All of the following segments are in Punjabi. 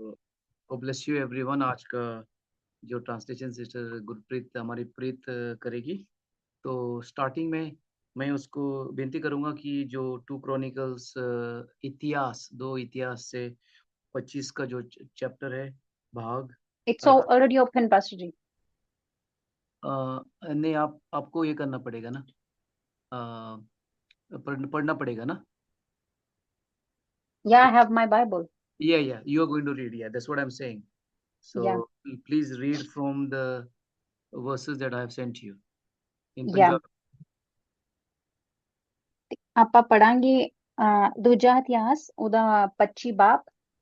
God bless you everyone. आज का जो ट्रांसलेशन सिस्टर गुरप्रीत हमारी प्रीत करेगी। तो स्टार्टिंग में मैं उसको विनती करूंगा कि जो 2 क्रॉनिकल्स इतिहास 2 इतिहास से 25 का जो चैप्टर है भाग It's already open, Pastor Ji. नहीं आपको ये करना पड़ेगा ना, पढ़ना पड़ेगा ना। Yeah, I have my Bible. Yeah, you are going to read. Yeah, that's what I'm saying. So Yeah. please read from the verses that I have sent you in Yeah. Punjabi. ਆਪਾਂ ਪੜਾਂਗੇ ਦੂਜਾ ਇਤਿਹਾਸ ਉਹਦਾ 25 ਬਾਬ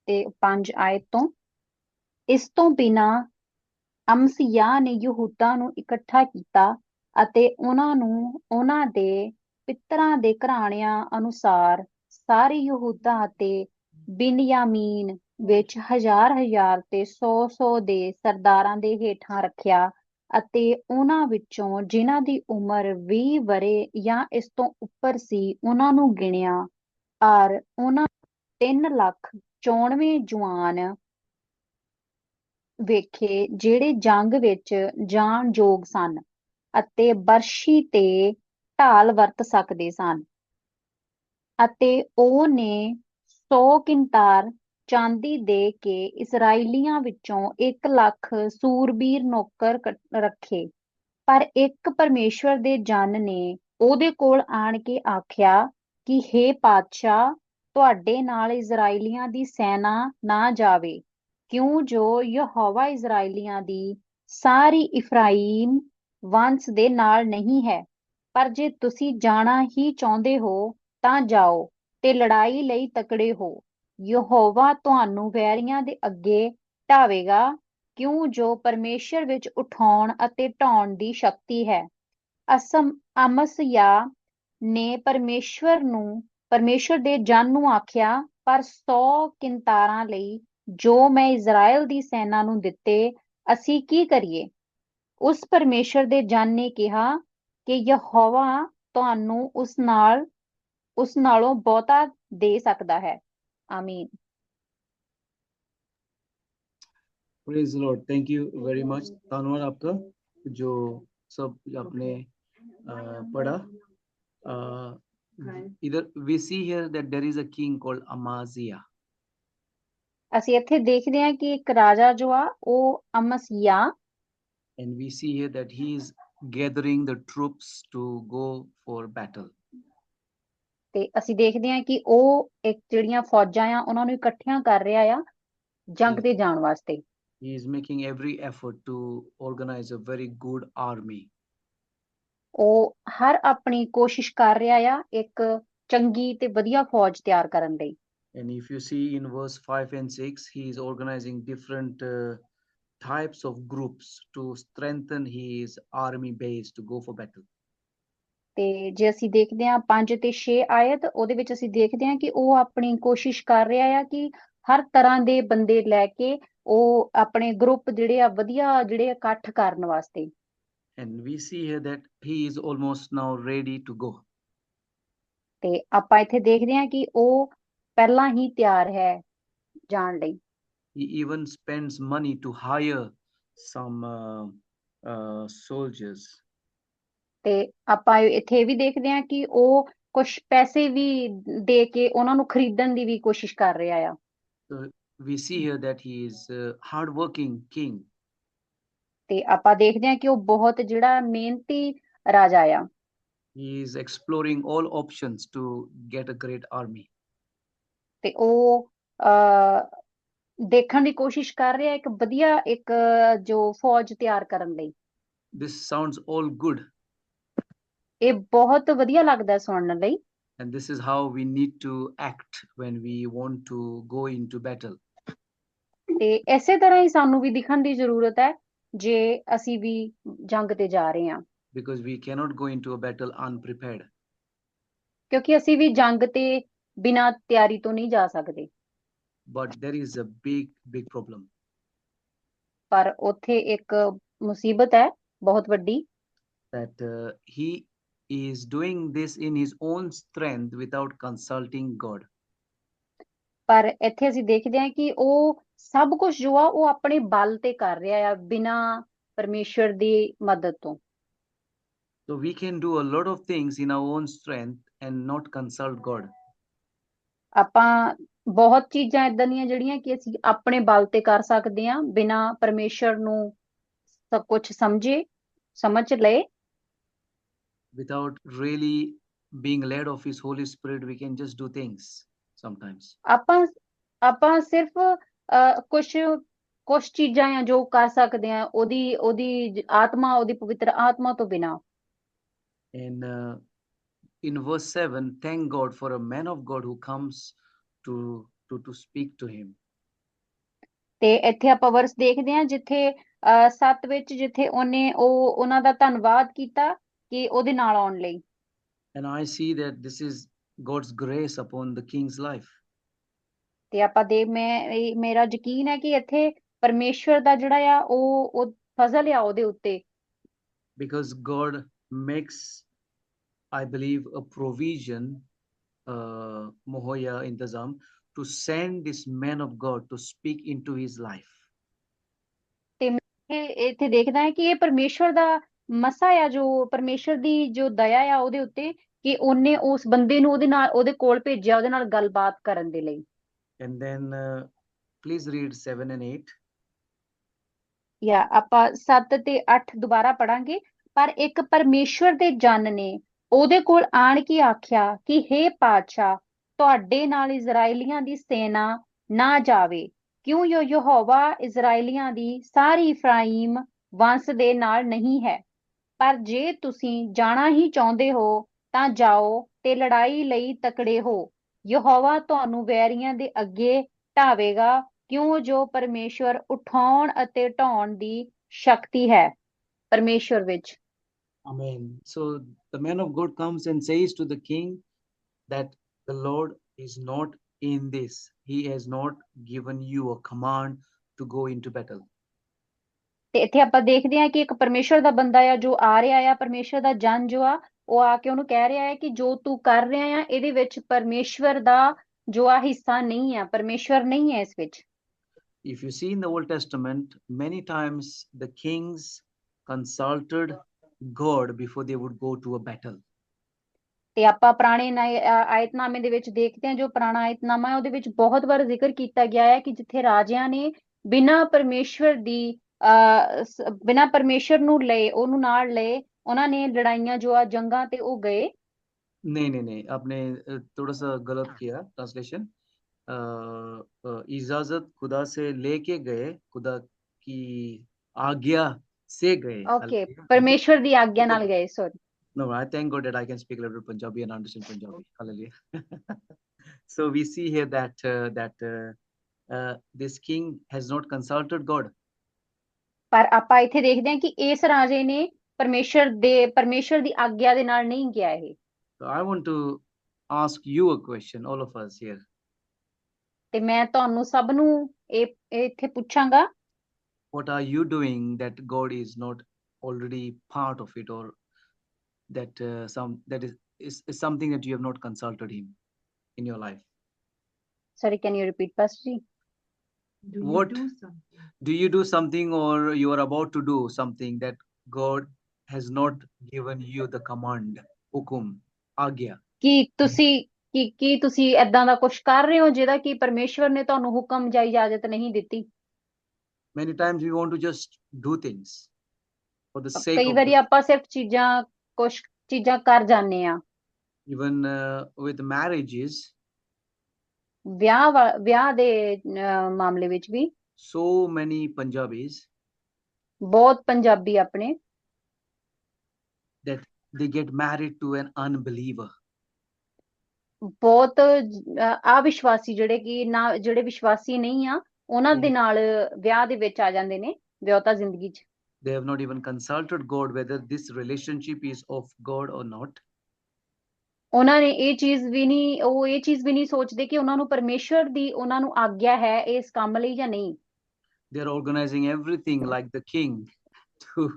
ਤੇ 5 ਆਇਤ ਤੋਂ। ਇਸ ਤੋਂ ਬਿਨਾ ਅਮਸੀਯਾਹ ਨੇ ਯਹੂਦਾ ਨੂੰ ਇਕੱਠਾ ਕੀਤਾ ਅਤੇ ਉਹਨਾਂ ਨੂੰ ਉਹਨਾਂ ਦੇ ਪਿਤਰਾਂ ਦੇ ਘਰਾਣਿਆਂ ਅਨੁਸਾਰ ਸਾਰੇ ਯਹੂਦਾ ਅਤੇ ਬਿਨਯਾਮੀਨ ਵਿੱਚ ਹਜ਼ਾਰ ਤੇ 100 ਦੇ ਸਰਦਾਰਾਂ ਦੇ ਹੇਠਾਂ ਰੱਖਿਆ ਅਤੇ ਉਹਨਾਂ ਵਿੱਚੋਂ ਜਿਨ੍ਹਾਂ ਦੀ ਉਮਰ 20 ਵਰੇ ਜਾਂ ਇਸ ਤੋਂ ਉੱਪਰ ਸੀ ਉਹਨਾਂ ਨੂੰ ਗਿਣਿਆ ਔਰ ਉਹਨਾਂ 3,94 ਜਵਾਨ ਵੇਖੇ ਜਿਹੜੇ ਜੰਗ ਵਿੱਚ ਜਾਣ ਯੋਗ ਸਨ ਅਤੇ ਬਰਛੀ ਤੇ ਢਾਲ ਵਰਤ ਸਕਦੇ ਸਨ। ਅਤੇ ਉਹਨੇ 100 ਕਿੰਤਾਰ ਚਾਂਦੀ ਦੇ ਕੇ ਇਸਰਾਏਲੀਆਂ ਵਿੱਚੋਂ 1 ਲੱਖ ਸੂਰਬੀਰ ਨੌਕਰ ਰੱਖੇ। ਪਰ ਇੱਕ ਪਰਮੇਸ਼ਵਰ ਦੇ ਜਨ ਨੇ ਉਹਦੇ ਕੋਲ ਆਣ ਕੇ ਆਖਿਆ ਕਿ ਹੇ ਪਾਤਸ਼ਾਹ, ਤੁਹਾਡੇ ਨਾਲ ਇਸਰਾਏਲੀਆਂ ਦੀ ਸੈਨਾ ਨਾ ਜਾਵੇ, ਕਿਉਂ ਜੋ ਯਹੋਵਾ ਇਸਰਾਏਲੀਆਂ ਦੀ ਸਾਰੀ ਇਫਰਾਈਮ ਵੰਸ਼ ਦੇ ਨਾਲ ਨਹੀਂ ਹੈ। ਪਰ ਜੇ ਤੁਸੀਂ ਜਾਣਾ ਹੀ ਚਾਹੁੰਦੇ ਹੋ ਤਾਂ ਜਾਓ ਤੇ ਲੜਾਈ ਲਈ ਤਕੜੇ ਹੋ। ਯਹੋਵਾ ਤੁਹਾਨੂੰ ਵੈਰੀਆਂ ਦੇ ਅੱਗੇ ਢਾਵੇਗਾ, ਕਿਉਂ ਜੋ ਪਰਮੇਸ਼ਰ ਵਿੱਚ ਉਠਾਉਣ ਅਤੇ ਢਾਉਣ ਦੀ ਸ਼ਕਤੀ ਹੈ। ਅਮਸਯਾਹ ਨੇ ਪਰਮੇਸ਼ਰ ਦੇ ਜਨ ਨੂੰ ਆਖਿਆ, ਪਰ 100 ਕਿੰਤਾਰਾਂ ਲਈ ਜੋ ਮੈਂ ਇਜ਼ਰਾਈਲ ਦੀ ਸੈਨਾ ਨੂੰ ਦਿੱਤੇ, ਅਸੀਂ ਕੀ ਕਰੀਏ? ਉਸ ਪਰਮੇਸ਼ਰ ਦੇ ਜਨ ਨੇ ਕਿਹਾ ਕਿ ਯਹੋਵਾ ਤੁਹਾਨੂੰ ਉਸ ਨਾਲੋਂ ਬਹੁਤਾ ਦੇ ਸਕਦਾ ਹੈ। ਆਮੀਨ। Praise the Lord. Thank you very much. धन्यवाद आपका जो सब आपने पढ़ा। इधर we see here that there is a king called Amaziah. ਅਸੀਂ ਇੱਥੇ ਦੇਖਦੇ ਹਾਂ ਕਿ ਇੱਕ ਰਾਜਾ ਜੋ ਆ ਉਹ ਅਮਸੀਯਾਹ, and we see here that he is gathering the troops to go for battle. ਤੇ ਅਸੀਂ ਦੇਖਦੇ ਹਾਂ ਕਿ ਉਹ ਇੱਕ ਜਿਹੜੀਆਂ ਫੌਜਾਂ ਆ ਉਹਨਾਂ ਨੂੰ ਇਕੱਠੀਆਂ ਕਰ ਰਿਹਾ ਆ ਜੰਗ ਤੇ ਜਾਣ ਵਾਸਤੇ। He is making every effort to organize a very good army. ਉਹ ਹਰ ਆਪਣੀ ਕੋਸ਼ਿਸ਼ ਕਰ ਰਿਹਾ ਆ ਇੱਕ ਚੰਗੀ ਤੇ ਵਧੀਆ ਫੌਜ ਤਿਆਰ ਕਰਨ ਲਈ। And if you see in verse 5 and 6, he is organizing different types of groups to strengthen his army base to go for battle. ਤੇ ਜੇ ਅਸੀਂ ਦੇਖਦੇ ਹਾਂ 5 ਤੇ 6 ਆਇਤ, ਉਹਦੇ ਵਿੱਚ ਅਸੀਂ ਦੇਖਦੇ ਹਾਂ ਕਿ ਉਹ ਆਪਣੀ ਕੋਸ਼ਿਸ਼ ਕਰ ਰਿਹਾ ਆ ਕਿ ਹਰ ਤਰ੍ਹਾਂ ਦੇ ਬੰਦੇ ਲੈ ਕੇ ਉਹ ਆਪਣੇ ਗਰੁੱਪ ਜਿਹੜੇ ਆ ਵਧੀਆ ਜਿਹੜੇ ਇਕੱਠ ਕਰਨ ਵਾਸਤੇ। And we see here that he is almost now ready to go. ਤੇ ਆਪਾਂ ਇੱਥੇ ਦੇਖਦੇ ਹਾਂ ਕਿ ਉਹ ਪਹਿਲਾਂ ਹੀ ਤਿਆਰ ਹੈ ਜਾਣ ਲਈ। He even spends money to hire some soldiers. ਤੇ ਆਪਾਂ ਇੱਥੇ ਵੀ ਦੇਖਦੇ ਹਾਂ ਕਿ ਉਹ ਕੁਝ ਪੈਸੇ ਵੀ ਦੇ ਕੇ ਉਹਨਾਂ ਨੂੰ ਖਰੀਦਣ ਦੀ ਵੀ ਕੋਸ਼ਿਸ਼ ਕਰ ਰਿਹਾ ਆ। So we see here that he is a hardworking king. ਤੇ ਆਪਾਂ ਦੇਖਦੇ ਹਾਂ ਕਿ ਉਹ ਬਹੁਤ ਜਿਹੜਾ ਮਿਹਨਤੀ ਰਾਜਾ ਆ। He is exploring all options to get a great army. ਤੇ ਉਹ ਦੇਖਣ ਦੀ ਕੋਸ਼ਿਸ਼ ਕਰ ਰਿਹਾ ਇੱਕ ਵਧੀਆ ਇੱਕ ਜੋ ਫੌਜ ਤਿਆਰ ਕਰਨ ਲਈ। This sounds all good. ਇਹ ਬਹੁਤ ਵਧੀਆ ਲੱਗਦਾ ਸੁਣਨ ਲਈ। And this is how we need to act when we want to go into battle. ਤੇ ਇਸੇ ਤਰ੍ਹਾਂ ਹੀ ਸਾਨੂੰ ਵੀ ਦਿਖਣ ਦੀ ਜ਼ਰੂਰਤ ਹੈ ਜੇ ਅਸੀਂ ਵੀ ਜੰਗ ਤੇ ਜਾ ਰਹੇ ਹਾਂ। Because we cannot go into a battle unprepared. ਕਿਉਂਕਿ ਅਸੀਂ ਵੀ ਜੰਗ ਤੇ ਬਿਨਾਂ ਤਿਆਰੀ ਤੋਂ ਨਹੀਂ ਜਾ ਸਕਦੇ। But there is a big problem. ਪਰ ਉੱਥੇ ਇੱਕ ਮੁਸੀਬਤ ਹੈ ਬਹੁਤ ਵੱਡੀ। That he is doing this in his own strength without consulting God. ਪਰ ਇੱਥੇ ਅਸੀਂ ਦੇਖਦੇ ਹਾਂ ਕਿ ਉਹ ਸਭ ਕੁਝ ਜੋ ਆ ਉਹ ਆਪਣੇ ਬਲ ਤੇ ਕਰ ਰਿਹਾ ਆ ਬਿਨਾਂ ਪਰਮੇਸ਼ਵਰ ਦੀ ਮਦਦ ਤੋਂ। So we can do a lot of things in our own strength and not consult God. ਆਪਾਂ ਬਹੁਤ ਚੀਜ਼ਾਂ ਇਦਾਂ ਦੀਆਂ ਜਿਹੜੀਆਂ ਕਿ ਅਸੀਂ ਆਪਣੇ ਬਲ ਤੇ ਕਰ ਸਕਦੇ ਹਾਂ ਬਿਨਾਂ ਪਰਮੇਸ਼ਵਰ ਨੂੰ ਸਭ ਕੁਝ ਸਮਝ ਲਏ। Without really being led of His Holy Spirit, we can just do things sometimes. ਆਪਾਂ ਆਪਾਂ ਸਿਰਫ ਕੁਝ ਚੀਜ਼ਾਂ ਆ ਜੋ ਕਰ ਸਕਦੇ ਆ ਉਹਦੀ ਆਤਮਾ, ਉਹਦੀ ਪਵਿੱਤਰ ਆਤਮਾ ਤੋਂ ਬਿਨਾਂ। And in verse 7, thank God for a man of God who comes to speak to him. ਤੇ ਇੱਥੇ ਆਪਾਂ ਵਰਸ ਦੇਖਦੇ ਹਾਂ ਜਿੱਥੇ 7 ਵਿੱਚ ਜਿੱਥੇ ਉਹਨਾਂ ਦਾ ਧੰਨਵਾਦ ਕੀਤਾ ਕਿ ਉਹਦੇ ਨਾਲ ਆਉਣ ਲਈ। And I see that this is God's grace upon the king's life. ਤੇ ਮੇਰਾ ਯਕੀਨ ਹੈ ਕਿ ਇੱਥੇ ਪਰਮੇਸ਼ਵਰ ਦਾ ਜਿਹੜਾ ਆ ਉਹ ਫਜ਼ਲ ਆ ਉਹਦੇ ਉੱਤੇ। Because God makes, I believe, a provision, Mohoya Intazam, to send this man of God to speak into his life. ਤੇ ਮੈਂ ਇੱਥੇ ਦੇਖਦਾ ਹੈ ਕਿ ਇਹ ਪਰਮੇਸ਼ਵਰ ਦਾ ਮਸਾ ਆ, ਜੋ ਪਰਮੇਸ਼ਵਰ ਦੀ ਜੋ ਦਇਆ ਆ ਉਹਦੇ ਉੱਤੇ ਕਿ ਉਹਨੇ ਉਸ ਬੰਦੇ ਨੂੰ ਉਹਦੇ ਕੋਲ ਭੇਜਿਆ ਉਹਦੇ ਨਾਲ ਗੱਲਬਾਤ ਕਰਨ ਦੇ ਲਈ। And then please read 7 and 8. ਜਾਂ ਆਪਾਂ 7 ਤੇ 8 ਦੁਬਾਰਾ ਪੜਾਂਗੇ। ਪਰ ਇੱਕ ਪਰਮੇਸ਼ਵਰ ਦੇ ਜਨ ਨੇ ਉਹਦੇ ਕੋਲ ਆਣ ਕੇ ਆਖਿਆ ਕਿ ਹੇ ਪਾਤਸ਼ਾਹ, ਤੁਹਾਡੇ ਨਾਲ ਇਜ਼ਰਾਈਲੀਆਂ ਦੀ ਸੈਨਾ ਨਾ ਜਾਵੇ, ਕਿਉਂ ਜੋ ਯਹੋਵਾ ਇਜ਼ਰਾਈਲੀਆਂ ਦੀ ਸਾਰੀ ਇਫਰਾਈਮ ਵੰਸ਼ ਦੇ ਨਾਲ ਨਹੀਂ ਹੈ। ਪਰ ਜੇ ਤੁਸੀਂ ਜਾਣਾ ਹੀ ਚਾਹੁੰਦੇ ਹੋ ਤਾਂ ਜਾਓ ਤੇ ਲੜਾਈ ਲਈ ਤਕੜੇ ਹੋ। ਯਹੋਵਾ ਤੁਹਾਨੂੰ ਵੈਰੀਆਂ ਦੇ ਅੱਗੇ ਢਾਵੇਗਾ, ਕਿਉਂ ਜੋ ਪਰਮੇਸ਼ਵਰ ਉਠਾਉਣ ਅਤੇ ਢਾਉਣ ਦੀ ਸ਼ਕਤੀ ਹੈ ਪਰਮੇਸ਼ਵਰ ਵਿੱਚ। Amen. So the man of God comes and says to the king that the Lord is not in this. He has not given you a command to go into battle. ਤੇ ਇੱਥੇ ਆਪਾਂ ਦੇਖਦੇ ਹਾਂ ਕਿ ਇੱਕ ਪਰਮੇਸ਼ਵਰ ਦਾ ਬੰਦਾ ਆ ਜੋ ਆ ਰਿਹਾ ਆ, ਪਰਮੇਸ਼ਵਰ ਦਾ ਜਨ ਜੋ ਆ ਉਹ ਆ ਕੇ ਉਹਨੂੰ ਕਹਿ ਰਿਹਾ ਹੈ ਕਿ ਜੋ ਤੂੰ ਕਰ ਰਿਹਾ ਆ ਇਹਦੇ ਵਿੱਚ ਪਰਮੇਸ਼ਵਰ ਦਾ ਜੋ ਆ ਹਿੱਸਾ ਨਹੀਂ ਆ, ਪਰਮੇਸ਼ਵਰ ਨਹੀਂ ਹੈ ਇਸ ਵਿੱਚ। If you see in the Old Testament, many times the kings consulted God before they would go to a battle. ਤੇ ਆਪਾਂ ਪੁਰਾਣੇ ਆਇਤਨਾਮੇ ਦੇ ਵਿੱਚ ਦੇਖਦੇ ਹਾਂ, ਜੋ ਪੁਰਾਣਾ ਆਇਤਨਾਮਾ ਹੈ ਉਹਦੇ ਵਿੱਚ ਬਹੁਤ ਵਾਰ ਜ਼ਿਕਰ ਕੀਤਾ ਗਿਆ ਹੈ ਕਿ ਜਿੱਥੇ ਰਾਜਿਆਂ ਨੇ ਬਿਨਾਂ ਪਰਮੇਸ਼ਵਰ ਨੂੰ ਲਏ, ਉਹਨੂੰ ਨਾਲ ਲਏ, ਉਹਨਾਂ ਨੇ ਲੜਾਈਆਂ ਜੋ ਆ ਜੰਗਾਂ ਤੇ ਉਹ ਗਏ। नहीं, आपने थोड़ा सा गलत किया ट्रांसलेशन। इजाजत खुदा से लेके गए, खुदा की आज्ञा से गए। ओके, परमेश्वर दी आज्ञा नाल गए, sorry. No, I thank God that I can speak a little Punjabi and understand Punjabi. Hallelujah. So we see here that this king has not consulted God. ਪਰ ਆਪਾਂ ਇੱਥੇ ਦੇਖਦੇ ਹਾਂ ਕਿ ਇਸ ਰਾਜੇ ਨੇ ਪਰਮੇਸ਼ਰ ਦੀ ਆਗਿਆ ਦੇ ਨਾਲ ਨਹੀਂ ਗਿਆ ਇਹ। So I want to ask you a question, all of us here. ਤੇ ਮੈਂ ਤੁਹਾਨੂੰ ਸਭ ਨੂੰ ਇਹ ਇੱਥੇ ਪੁੱਛਾਂਗਾ, what are you doing that God is not already part of it, or that is something that you have not consulted him in your life? Sorry, can you repeat, Pastor? Do you do something, or you are about to do something that God has not given you the command, hukum, agya? ਕੀ ਤੁਸੀਂ ਏਦਾਂ ਦਾ ਕੁਝ ਕਰ ਰਹੇ ਹੋ ਜਿਹੜਾ ਕਿ ਪਰਮੇਸ਼ਵਰ ਨੇ ਤੁਹਾਨੂੰ ਹੁਕਮ ਜਾਂ ਇਜਾਜ਼ਤ ਨਹੀਂ ਦਿੱਤੀ? Many times we want to just do things for the sake ਕਈ ਵਾਰੀ ਆਪਾਂ ਸਿਰਫ ਕੁਝ ਚੀਜ਼ਾਂ ਕਰ ਜਾਂਦੇ ਆ। Even with marriages, ਵਿਆਹ ਦੇ ਮਾਮਲੇ ਵਿੱਚ ਵੀ so many Punjabis, ਬਹੁਤ ਪੰਜਾਬੀ ਆਪਣੇ that they get married to an unbeliever. ਬਹੁਤ ਅਵਿਸ਼ਵਾਸੀ ਜਿਹੜੇ ਵਿਸ਼ਵਾਸੀ ਨਹੀਂ ਆ ਉਹਨਾਂ ਦੇ ਨਾਲ ਵਿਆਹ ਦੇ ਵਿੱਚ ਆ ਜਾਂਦੇ ਨੇ, ਵਿਆਹਤਾ ਜ਼ਿੰਦਗੀ 'ਚ। They have not even consulted God whether this relationship is of God or not. ਉਹਨਾਂ ਨੇ ਇਹ ਚੀਜ਼ ਵੀ ਨਹੀਂ ਸੋਚਦੇ ਕਿ ਉਹਨਾਂ ਨੂੰ ਪਰਮੇਸ਼ਵਰ ਦੀ ਉਹਨਾਂ ਨੂੰ ਆਗਿਆ ਹੈ ਇਸ ਕੰਮ ਲਈ ਜਾਂ ਨਹੀਂ। They are organizing everything like the king to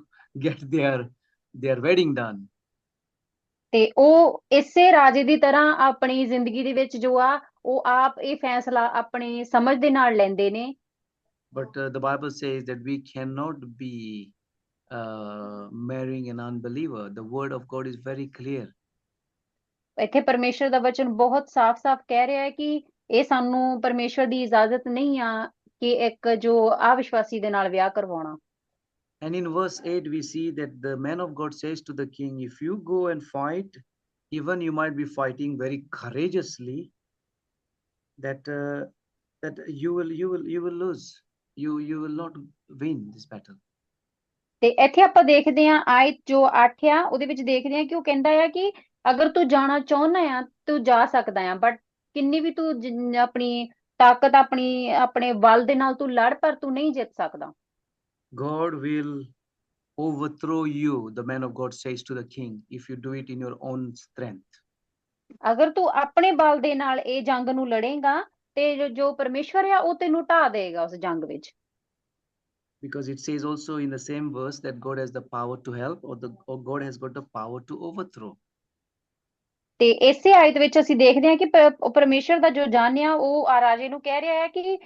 get their wedding done. ਤੇ ਉਹ ਇਸੇ ਰਾਜੇ ਦੀ ਤਰ੍ਹਾਂ ਆਪਣੀ ਜ਼ਿੰਦਗੀ ਦੇ ਵਿੱਚ ਜੋ ਆ ਉਹ ਆਪ ਇਹ ਫੈਸਲਾ ਆਪਣੀ ਸਮਝ ਦੇ ਨਾਲ ਲੈਂਦੇ ਨੇ। But the Bible says that we cannot be marrying an unbeliever. The word of God is very clear. ਇੱਥੇ ਪਰਮੇਸ਼ਰ ਦਾ ਵਚਨ ਬਹੁਤ ਸਾਫ਼-ਸਾਫ਼ ਕਹਿ ਰਿਹਾ ਹੈ ਕਿ ਇਹ ਸਾਨੂੰ ਪਰਮੇਸ਼ਰ ਦੀ ਇਜਾਜ਼ਤ ਨਹੀਂ ਆ ਕਿ ਇੱਕ ਜੋ ਅਵਿਸ਼ਵਾਸੀ ਦੇ ਨਾਲ ਵਿਆਹ ਕਰਵਾਉਣਾ। And in verse 8 we see that the man of God says to the king, if you go and fight, even you might be fighting very courageously, that you will lose. You will not win this battle. ਤੇ ਇੱਥੇ ਆਪਾਂ ਦੇਖਦੇ ਹਾਂ ਆਇਤ ਜੋ 8 ਆ ਉਹਦੇ ਵਿੱਚ ਦੇਖਦੇ ਹਾਂ ਕਿ ਉਹ ਕਹਿੰਦਾ ਆ ਕਿ ਅਗਰ ਤੂੰ ਜਾਣਾ ਚਾਹੁੰਦਾ ਆ ਤੂੰ ਜਾ ਸਕਦਾ ਆ, ਬਟ ਕਿੰਨੀ ਵੀ ਤੂੰ ਆਪਣੀ ਤਾਕਤ ਆਪਣੇ ਬਲ ਦੇ ਨਾਲ ਤੂੰ ਲੜ, ਪਰ ਤੂੰ ਨਹੀਂ ਜਿੱਤ ਸਕਦਾ। God will overthrow you, the man of God says to the king, if you do it in your own strength. ਅਗਰ ਤੂੰ ਆਪਣੇ ਬਲ ਦੇ ਨਾਲ ਇਹ ਜੰਗ ਨੂੰ ਲੜੇਗਾ ਤੇ ਜੋ ਪਰਮੇਸ਼ਵਰ ਆ ਉਹ ਤੈਨੂੰ ਢਾ ਦੇਗਾ ਉਸ ਜੰਗ ਵਿੱਚ। Because it says also in the same verse that God has the power to help, or God has got the power to overthrow. ਤੇ ਇਸੇ ਆਇਤ ਵਿੱਚ ਅਸੀਂ ਦੇਖਦੇ ਹਾਂ ਕਿ ਪਰਮੇਸ਼ਵਰ ਦਾ ਜੋ ਜਨ ਆ ਉਹ ਰਾਜੇ ਨੂੰ ਕਹਿ ਰਿਹਾ ਹੈ ਕਿ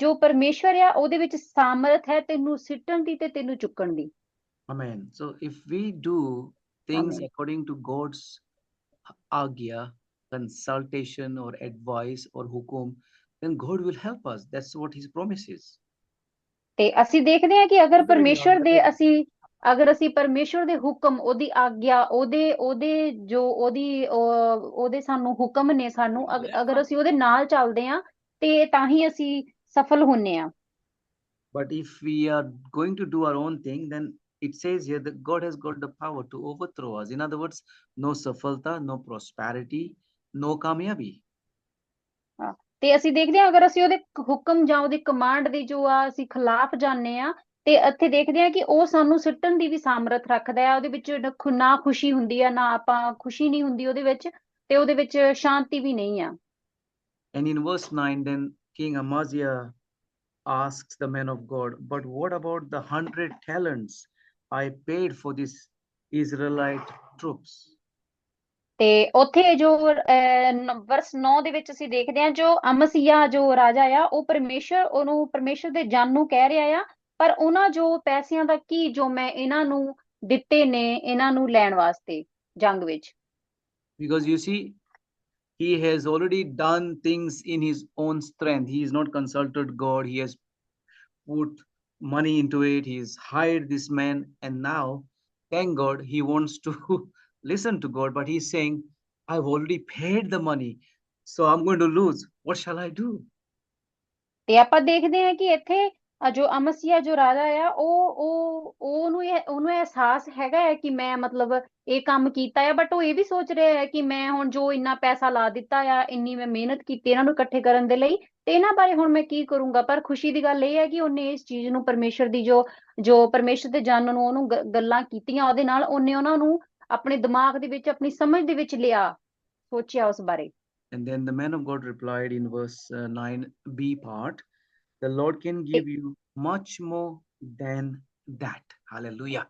ਜੋ ਪਰਮੇਸ਼ਵਰ ਆ ਉਹਦੇ ਵਿੱਚ ਸਾਮਰਥ ਹੈ ਤੈਨੂੰ ਸਿੱਟਣ ਦੀ ਤੇ ਤੈਨੂੰ ਚੁੱਕਣ ਦੀ। Amen. So if we do things Amen. according to God's agya, consultation or advice or hukum, then God will help us. That's what his promise is. ਤੇ ਅਸੀਂ ਦੇਖਦੇ ਹਾਂ ਕਿ ਅਗਰ ਅਗਰ ਅਸੀਂ ਪਰਮੇਸ਼ਵਰ ਦੇ ਹੁਕਮ, ਉਹਦੀ ਆਗਿਆ, ਉਹਦੇ ਸਾਨੂੰ ਹੁਕਮ ਨੇ, ਸਾਨੂੰ ਅਗਰ ਅਸੀਂ ਉਹਦੇ ਨਾਲ ਚੱਲਦੇ ਹਾਂ ਤੇ ਤਾਂ ਹੀ ਅਸੀਂ ਸਫਲ ਹੁੰਨੇ ਆ। But if we are going to do our own thing, then it says here that God has got the power to overthrow us. In other words, no safalta, no prosperity, no kamyabi. ਤੇ ਅਸੀਂ ਦੇਖਦੇ ਹਾਂ ਅਗਰ ਅਸੀਂ ਉਹਦੇ ਹੁਕਮ ਜਾਂ ਉਹਦੀ ਕਮਾਂਡ ਦੀ ਜੋ ਆ ਅਸੀਂ ਖਿਲਾਫ ਜਾਂਦੇ ਆ ਤੇ ਇੱਥੇ ਦੇਖਦੇ ਹਾਂ ਕਿ ਉਹ ਸਾਨੂੰ ਸਿੱਟਣ ਦੀ ਵੀ ਸਾਮਰਥ ਰੱਖਦਾ ਆ। ਉਹਦੇ ਵਿੱਚ ਨਾ ਖੁਸ਼ੀ ਹੁੰਦੀ ਆ, ਨਾ ਆਪਾਂ ਖੁਸ਼ੀ ਨਹੀਂ ਹੁੰਦੀ ਉਹਦੇ ਵਿੱਚ, ਤੇ ਉਹਦੇ ਵਿੱਚ ਸ਼ਾਂਤੀ ਵੀ ਨਹੀਂ ਆ। And in verse 9, then King Amaziah asks the man of God, but what about the 100 talents I paid for this Israelite troops? ਤੇ ਉੱਥੇ ਜੋ ਵਰਸ 9 ਦੇ ਵਿੱਚ ਅਸੀਂ ਦੇਖਦੇ ਹਾਂ ਜੋ ਅਮਸੀਆ ਜੋ ਰਾਜਾ ਆ ਉਹ ਪਰਮੇਸ਼ਰ ਦੇ ਜਨ ਨੂੰ ਕਹਿ ਰਿਹਾ ਆ, ਪਰ ਉਹਨਾਂ ਜੋ ਪੈਸਿਆਂ ਦਾ ਕੀ ਜੋ ਮੈਂ ਇਹਨਾਂ ਨੂੰ ਦਿੱਤੇ ਨੇ ਇਹਨਾਂ ਨੂੰ ਲੈਣ ਵਾਸਤੇ ਜੰਗ ਵਿੱਚ। Because you see, he has already done things in his own strength. He has not consulted God. He has put money into it. He's hired this man. And now, thank God, he wants to listen to God. But he's saying, I've already paid the money. So I'm going to lose. What shall I do? ਤੇ ਆਪਾਂ ਦੇਖਦੇ ਹਾਂ ਕਿ ਇੱਥੇ ਜੋ ਅਮਸੀਆ ਜੋ ਰਾਜਾ ਆ ਉਹਨੂੰ ਅਹਿਸਾਸ ਹੈਗਾ ਹੈ ਕਿ ਮੈਂ ਮਤਲਬ ਇਹ ਕੰਮ ਕੀਤਾ ਆ, ਬਟ ਉਹ ਇਹ ਵੀ ਸੋਚ ਰਿਹਾ ਹੈ ਕਿ ਮੈਂ ਹੁਣ ਜੋ ਇੰਨਾ ਪੈਸਾ ਲਾ ਦਿੱਤਾ ਆ, ਇੰਨੀ ਮੈਂ ਮਿਹਨਤ ਕੀਤੀ ਇਹਨਾਂ ਨੂੰ ਇਕੱਠੇ ਕਰਨ ਦੇ ਲਈ, ਤੇ ਇਹਨਾਂ ਬਾਰੇ ਹੁਣ ਮੈਂ ਕੀ ਕਰੂੰਗਾ। ਪਰ ਖੁਸ਼ੀ ਦੀ ਗੱਲ ਇਹ ਹੈ ਕਿ ਉਹਨੇ ਇਸ ਚੀਜ਼ ਨੂੰ ਪਰਮੇਸ਼ਰ ਦੀ ਜੋ ਪਰਮੇਸ਼ਰ ਦੇ ਜਨ ਨੂੰ ਉਹਨੂੰ ਗੱਲਾਂ ਕੀਤੀਆਂ ਉਹਦੇ ਨਾਲ, ਉਹਨੇ ਉਹਨਾਂ ਨੂੰ ਆਪਣੇ ਦਿਮਾਗ ਦੇ ਵਿੱਚ ਆਪਣੀ ਸਮਝ ਦੇ ਵਿੱਚ ਲਿਆ, ਸੋਚਿਆ ਉਸ ਬਾਰੇ। And then the man of God replied in verse 9b part, the Lord can give you much more than that. Hallelujah.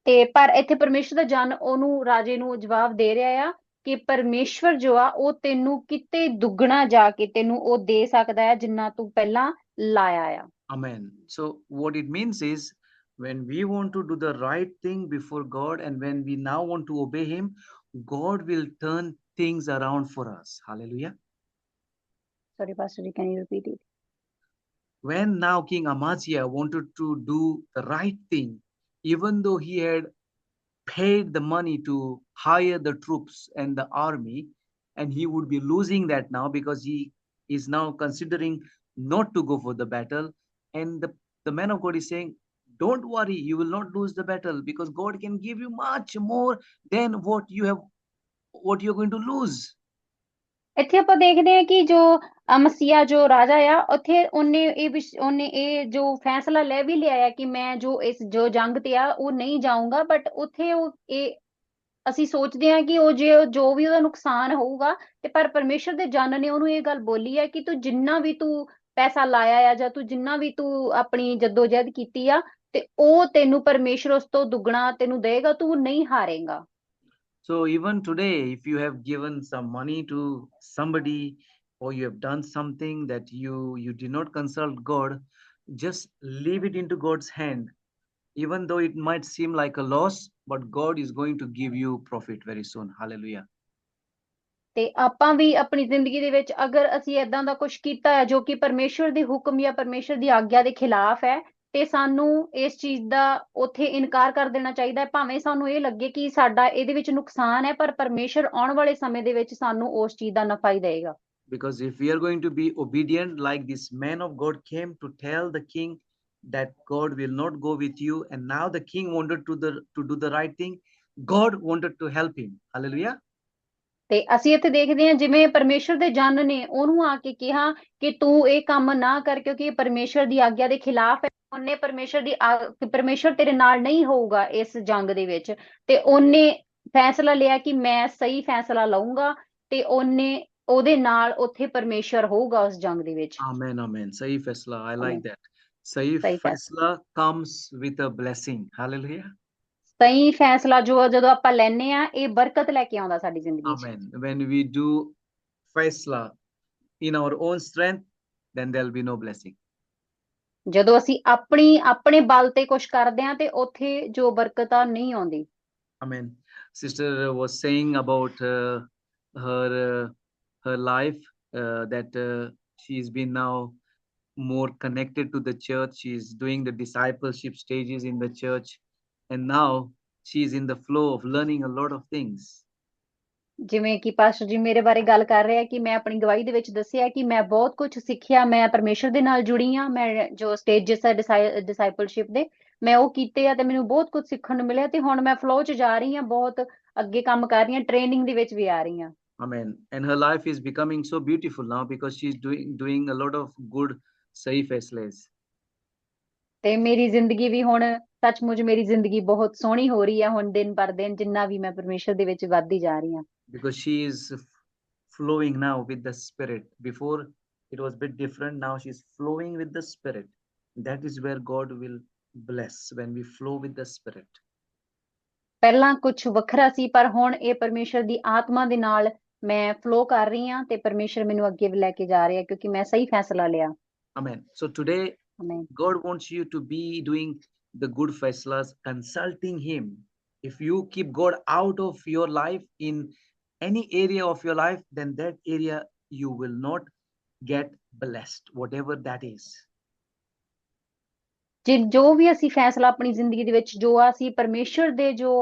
ਤੇ ਪਰ ਇੱਥੇ ਪਰਮੇਸ਼ਰ ਦਾ ਜਨ ਉਹਨੂੰ ਰਾਜੇ ਨੂੰ ਜਵਾਬ ਦੇ ਰਿਹਾ ਆ ਕਿ ਪਰਮੇਸ਼ਵਰ ਜੋ ਆ ਉਹ ਤੈਨੂੰ ਕਿਤੇ ਦੁੱਗਣਾ ਜਾ ਕੇ ਤੈਨੂੰ ਉਹ ਦੇ ਸਕਦਾ ਹੈ ਜਿੰਨਾ ਤੂੰ ਪਹਿਲਾਂ ਲਾਇਆ ਆ। Amen. So what it means is, when we want to do the right thing before God and when we now want to obey him, God will turn things around for us. Hallelujah. Sorry, Pastor Ji, can you repeat it? When now King Amaziah wanted to do the right thing, even though he had paid the money to hire the troops and the army, and he would be losing that now because he is now considering not to go for the battle. And the man of God is saying, don't worry, you will not lose the battle because God can give you much more than what you're going to lose. ਇੱਥੇ ਆਪਾਂ ਦੇਖਦੇ ਹਾਂ ਕਿ ਜੋ ਅਮਸੀਆ ਜੋ ਰਾਜਾ ਆ ਉੱਥੇ ਉਹਨੇ ਇਹ ਜੋ ਫੈਸਲਾ ਲੈ ਵੀ ਲਿਆ ਆ ਕਿ ਮੈਂ ਜੋ ਜੰਗ ਤੇ ਆ ਉਹ ਨਹੀਂ ਜਾਊਂਗਾ, ਬਟ ਉੱਥੇ ਅਸੀਂ ਸੋਚਦੇ ਹਾਂ ਕਿ ਉਹ ਜੋ ਵੀ ਉਹਦਾ ਨੁਕਸਾਨ ਹੋਊਗਾ, ਤੇ ਪਰ ਪਰਮੇਸ਼ਰ ਦੇ ਜਨ ਨੇ ਉਹਨੂੰ ਇਹ ਗੱਲ ਬੋਲੀ ਹੈ ਕਿ ਤੂੰ ਜਿੰਨਾ ਵੀ ਤੂੰ ਪੈਸਾ ਲਾਇਆ ਆ ਜਾਂ ਤੂੰ ਜਿੰਨਾ ਵੀ ਤੂੰ ਆਪਣੀ ਜੱਦੋਜਹਿਦ ਕੀਤੀ ਆ ਤੇ ਉਹ ਤੈਨੂੰ ਪਰਮੇਸ਼ਰ ਉਸ ਤੋਂ ਦੁੱਗਣਾ ਤੈਨੂੰ ਦੇਗਾ, ਤੂੰ ਨਹੀਂ ਹਾਰੇਗਾ। So even today, if you have given some money to somebody or you have done something that you did not consult God, just leave it into God's hand. Even though it might seem like a loss, but God is going to give you profit very soon. Hallelujah. ਤੇ ਆਪਾਂ ਵੀ ਆਪਣੀ ਜ਼ਿੰਦਗੀ ਦੇ ਵਿੱਚ ਅਗਰ ਅਸੀਂ ਏਦਾਂ ਦਾ ਕੁਝ ਕੀਤਾ ਹੈ ਜੋ ਕਿ ਪਰਮੇਸ਼ਵਰ ਦੇ ਹੁਕਮ ਜਾਂ ਪਰਮੇਸ਼ਵਰ ਦੀ ਆਗਿਆ ਦੇ ਖਿਲਾਫ ਹੈ, ਤੇ ਸਾਨੂੰ ਇਸ ਚੀਜ਼ ਦਾ ਉੱਥੇ ਇਨਕਾਰ ਕਰ ਦੇਣਾ ਚਾਹੀਦਾ ਹੈ, ਭਾਵੇਂ ਸਾਨੂੰ ਇਹ ਲੱਗੇ ਕਿ ਸਾਡਾ ਇਹਦੇ ਵਿੱਚ ਨੁਕਸਾਨ ਹੈ, ਪਰ ਪਰਮੇਸ਼ਵਰ ਆਉਣ ਵਾਲੇ ਸਮੇਂ ਦੇ ਵਿੱਚ ਸਾਨੂੰ ਉਸ ਚੀਜ਼ ਦਾ ਨਫਾ ਹੀ ਦੇਗਾ। Because if we are going to be obedient, like this man of God came to tell the king that God will not go with you, and now the king wanted to do the right thing, God wanted to help him. Hallelujah. ਤੇ ਅਸੀਂ ਇੱਥੇ ਦੇਖਦੇ ਹਾਂ ਜਿਵੇਂ ਪਰਮੇਸ਼ਵਰ ਦੇ ਜਨ ਨੇ ਉਹਨੂੰ ਆ ਕੇ ਕਿਹਾ ਕਿ ਤੂੰ ਇਹ ਕੰਮ ਨਾ ਕਰ ਕਿਉਂਕਿ ਇਹ ਪਰਮੇਸ਼ਵਰ ਦੀ ਆਗਿਆ ਦੇ ਖਿਲਾਫ ਹੈ। ਉਹਨੇ ਪਰਮੇਸ਼ਵਰ ਤੇਰੇ ਨਾਲ ਨਹੀਂ ਹੋਊਗਾ ਇਸ ਜੰਗ ਦੇ ਵਿੱਚ, ਤੇ ਉਹਨੇ ਫੈਸਲਾ ਲਿਆ ਕਿ ਮੈਂ ਸਹੀ ਫੈਸਲਾ ਲਊਂਗਾ, ਤੇ ਉਹਦੇ ਨਾਲ ਉੱਥੇ ਪਰਮੇਸ਼ਵਰ ਹੋਊਗਾ ਉਸ ਜੰਗ ਦੇ ਵਿੱਚ। Amen, amen. Sahi faisla. I like ਆਮੀਨ। that. Sahi ਸਹੀ ਫੈਸਲਾ faisla comes with a blessing. Hallelujah. ਸਹੀ ਫੈਸਲਾ ਜੋ ਜਦੋਂ ਆਪਾਂ ਲੈਨੇ ਆ ਇਹ ਬਰਕਤ ਲੈ ਕੇ ਆਉਂਦਾ ਸਾਡੀ ਜ਼ਿੰਦਗੀ 'ਚ। Amen. When we do faisla in our own strength, then there'll be no blessing. ਜਦੋਂ ਅਸੀਂ ਆਪਣੇ ਬਲ ਤੇ ਕੁਝ ਕਰਦੇ ਆ ਤੇ ਉੱਥੇ ਜੋ ਬਰਕਤ ਆ ਨਹੀਂ ਆਉਂਦੀ। Amen. Sister was saying about her life, that she's been now more connected to the church. She's doing the discipleship stages in the church, and now she's in the flow of learning a lot of things. ਜਿਵੇਂ ਕਿ ਪਾਸਟਰ ਜੀ ਮੇਰੇ ਬਾਰੇ ਗੱਲ ਕਰ ਰਹੇ ਆ ਕਿ ਮੈਂ ਆਪਣੀ ਗਵਾਹੀ ਦੇ ਵਿੱਚ ਦੱਸਿਆ ਕਿ ਮੈਂ ਬਹੁਤ ਕੁਝ ਸਿੱਖਿਆ, ਮੈਂ ਪਰਮੇਸ਼ਰ ਦੇ ਨਾਲ ਜੁੜੀ ਆ, ਮੈਂ ਜੋ ਸਟੇਜਸ ਆ ਡਿਸਾਈਪਲਸ਼ਿਪ ਦੇ ਮੈਂ ਉਹ ਕੀਤੇ ਆ, ਤੇ ਮੈਨੂੰ ਬਹੁਤ ਕੁਝ ਸਿੱਖਣ ਨੂੰ ਮਿਲਿਆ, ਤੇ ਹੁਣ ਮੈਂ ਫਲੋ 'ਚ ਜਾ ਰਹੀ ਆ, ਬਹੁਤ ਅੱਗੇ ਕੰਮ ਕਰ ਰਹੀ ਆ, ਟ੍ਰੇਨਿੰਗ ਦੇ ਵਿੱਚ ਵੀ ਆ ਰਹੀ ਆ। Amen. And her life is becoming so beautiful now because she's doing a lot of good sahi faisles. ਤੇ ਮੇਰੀ ਜ਼ਿੰਦਗੀ ਵੀ ਹੁਣ ਸੱਚਮੁੱਚ ਮੇਰੀ ਜ਼ਿੰਦਗੀ ਬਹੁਤ ਸੋਹਣੀ ਹੋ ਰਹੀ ਆ ਹੁਣ ਦਿਨ ਪਰ ਦਿਨ, ਜਿੰਨਾ ਵੀ ਮੈਂ ਪਰਮੇਸ਼ਰ ਦੇ ਵਿੱਚ ਵੱਧਦੀ ਜਾ ਰਹੀ ਆ। Because she is flowing now with the Spirit. Before it was a bit different. Now she's flowing with the Spirit. That is where God will bless, when we flow with the Spirit. ਪਹਿਲਾਂ ਕੁਝ ਵੱਖਰਾ ਸੀ, ਪਰ ਹੁਣ ਇਹ ਪਰਮੇਸ਼ਰ ਦੀ ਆਤਮਾ ਦੇ ਨਾਲ ਮੈਂ ਫਲੋ ਕਰ ਰਹੀ ਹਾਂ, ਤੇ ਪਰਮੇਸ਼ਰ ਮੈਨੂੰ ਅੱਗੇ ਲੈ ਕੇ ਜਾ ਰਿਹਾ ਕਿਉਂਕਿ ਮੈਂ ਸਹੀ ਫੈਸਲਾ ਲਿਆ। Amen. So today, Amen. God wants you to be doing the good faislas, consulting Him. If you keep God out of your life in any area of your life, then that area you will not get blessed, whatever that is. ਜੋ ਵੀ ਅਸੀਂ ਫੈਸਲਾ ਆਪਣੀ ਜ਼ਿੰਦਗੀ ਦੇ ਵਿੱਚ ਜੋ ਅਸੀਂ ਪਰਮੇਸ਼ਰ ਦੇ ਜੋ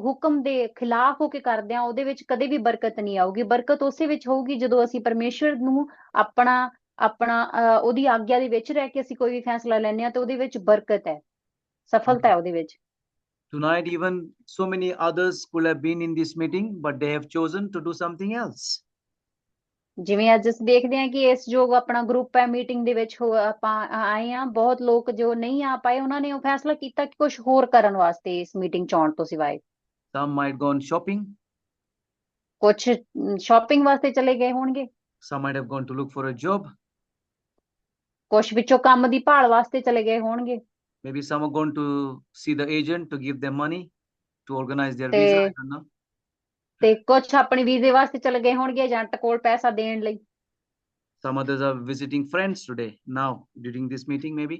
ਹੁਕਮ ਦੇ ਖਿਲਾਫ ਹੋ ਕੇ ਕਰਦੇ ਆ, ਉਹਦੇ ਵਿੱਚ ਕਦੇ ਵੀ ਬਰਕਤ ਨਹੀਂ ਆਊਗੀ। ਬਰਕਤ ਉਸੇ ਵਿੱਚ ਹੋਊਗੀ ਜਦੋਂ ਅਸੀਂ ਪਰਮੇਸ਼ਰ ਨੂੰ ਆਪਣਾ ਆਪਣਾ ਉਹਦੀ ਆਗਿਆ ਦੇ ਵਿੱਚ ਰਹਿ ਕੇ ਅਸੀਂ ਕੋਈ ਵੀ ਫੈਸਲਾ ਲੈਂਦੇ ਆ, ਤੇ ਉਹਦੇ ਵਿੱਚ ਬਰਕਤ ਹੈ, ਸਫਲਤਾ ਹੈ ਉਹਦੇ ਵਿੱਚ। Tonight, even so many others could have been in this meeting, but they have chosen to do something else. ਜਿਵੇਂ ਅੱਜ ਅਸੀਂ ਦੇਖਦੇ ਹਾਂ ਕਿ ਇਸ ਜੋ ਆਪਣਾ ਗਰੁੱਪ ਹੈ ਮੀਟਿੰਗ ਦੇ ਵਿੱਚ ਆਪਾਂ ਆਏ ਆ, ਬਹੁਤ ਲੋਕ ਜੋ ਨਹੀਂ ਆ ਪਾਏ ਉਹਨਾਂ ਨੇ ਉਹ ਫੈਸਲਾ ਕੀਤਾ ਕਿ ਕੁਝ ਹੋਰ ਕਰਨ ਵਾਸਤੇ ਇਸ ਮੀਟਿੰਗ ਚ ਆਉਣ ਤੋਂ ਸਿਵਾਏ। Some might gone shopping. ਕੁਝ ਸ਼ਾਪਿੰਗ ਵਾਸਤੇ ਚਲੇ ਗਏ ਹੋਣਗੇ। Some might have gone to look for a job. ਕੁਝ ਵਿੱਚੋਂ ਕੰਮ ਦੀ ਭਾਲ ਵਾਸਤੇ ਚਲੇ ਗਏ ਹੋਣਗੇ। Maybe some are going to see the agent to give them money to organize their visa. I don't know. ਤੇ ਕੁਝ ਆਪਣੇ ਵੀਜ਼ੇ ਵਾਸਤੇ ਚਲੇ ਗਏ ਹੋਣਗੇ ਏਜੰਟ ਕੋਲ ਪੈਸਾ ਦੇਣ ਲਈ। Some others are visiting friends today, now, during this meeting, maybe.